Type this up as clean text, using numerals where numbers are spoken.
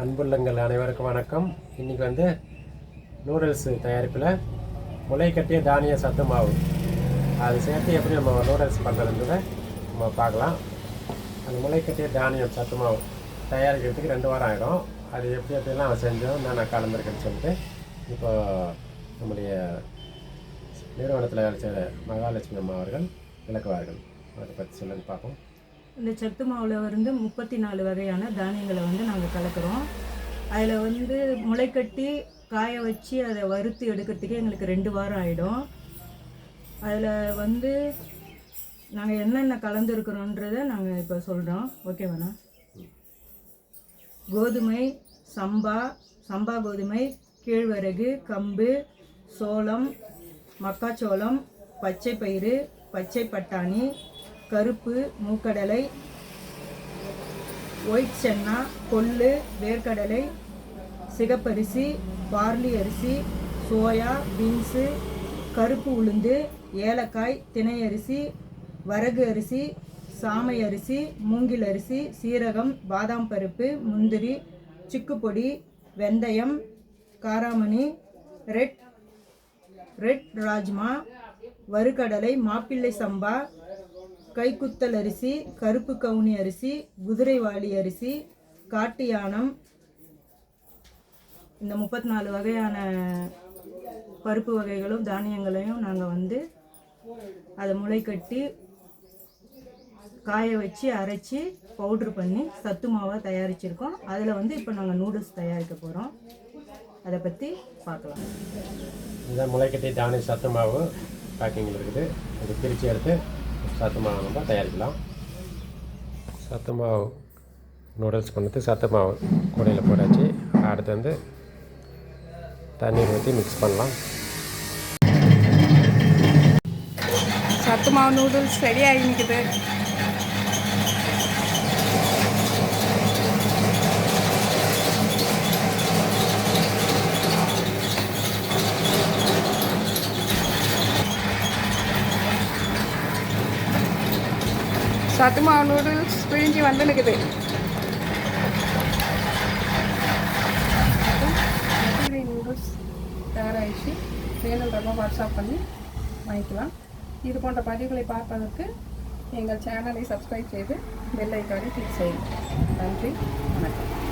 அன்புள்ளங்கள் அனைவருக்கும் வணக்கம். இன்றைக்கி வந்து நூடுல்ஸ் தயாரிப்பில் முளை கட்டிய தானிய சத்து மாவு அது சேர்த்து எப்படி நம்ம நூடுல்ஸ் பண்ணுறதுன்றதை நம்ம பார்க்கலாம். அந்த முளை கட்டிய தானியம் சத்து மாவு தயாரிக்கிறதுக்கு 2 வாரம் ஆகிடும். அது எப்படிலாம் செஞ்சோம் நான் கலந்துருக்கேன்னு சொல்லிட்டு இப்போ நம்முடைய நிறுவனத்தில் வேலை செய்கிற மகாலட்சுமி அம்மா அவர்கள் விளக்குவார்கள். அதை பற்றி சொல்லுன்னு பார்ப்போம். இந்த சத்து மாவில் வந்து 34 வகையான தானியங்களை வந்து நாங்கள் கலக்கிறோம். அதில் வந்து முளைக்கட்டி காய வச்சு அதை வறுத்து எடுக்கிறதுக்கே எங்களுக்கு 2 வாரம் ஆகிடும். அதில் வந்து நாங்கள் என்னென்ன கலந்துருக்கிறோன்றதை நாங்கள் இப்போ சொல்கிறோம். ஓகேவாண்ணா? கோதுமை, சம்பா கோதுமை, கேழ்வரகு, கம்பு, சோளம், மக்காச்சோளம், பச்சை பயிறு, பச்சை பட்டாணி, கருப்பு மூக்கடலை, ஒயிட் சென்னா, கொள்ளு, வேர்க்கடலை, சிகப்பரிசி, பார்லி அரிசி, சோயா, பீன்ஸு, கருப்பு உளுந்து, ஏலக்காய், திணை அரிசி, வரகு அரிசி, சாமை அரிசி, மூங்கில் அரிசி, சீரகம், பாதாம் பருப்பு, முந்திரி, சிக்குப்பொடி, வெந்தயம், காராமணி, ரெட் ராஜ்மா, வறுகடலை, மாப்பிள்ளை சம்பா, கைக்குத்தல் அரிசி, கருப்பு கவுனி அரிசி, குதிரைவாளி அரிசி, காட்டு யானம், இந்த 34 வகையான பருப்பு வகைகளும் தானியங்களையும் நாங்கள் வந்து அதை முளை கட்டி காய வச்சு அரைச்சி பவுட்ரு பண்ணி சத்து மாவாக தயாரிச்சிருக்கோம். அதில் வந்து இப்போ நாங்கள் நூடுல்ஸ் தயாரிக்க போகிறோம். அதை பற்றி பார்க்கலாம். இந்த முளைக்கட்டி தானிய சத்து மாவு பேக்கிங்கில் இருக்குது. இது பிரித்து எடுத்து சத்து மாவு நம்ம தயாரிக்கலாம். சத்து மாவு நூடுல்ஸ் பண்ணுறது சத்து மாவு கூடையில் போட்டாச்சு. அடுத்து வந்து தண்ணீர் ஊற்றி மிக்ஸ் பண்ணலாம். சத்து மாவு நூடுல்ஸ் ரெடி ஆகிக்குது. சத்து மாவு நூடுல்ஸ் பிழிஞ்சி வந்துனுக்குது. நூடுல்ஸ் தயாராகிடுச்சு. வேணுன்றப்ப வாட்ஸ்அப் பண்ணி வாங்கிக்கலாம். இது போன்ற பதிவுகளை பார்ப்பதற்கு எங்கள் சேனலை சப்ஸ்கிரைப் செய்து பெல் ஐக்கானை கிளிக் செய்யுங்கள். நன்றி, வணக்கம்.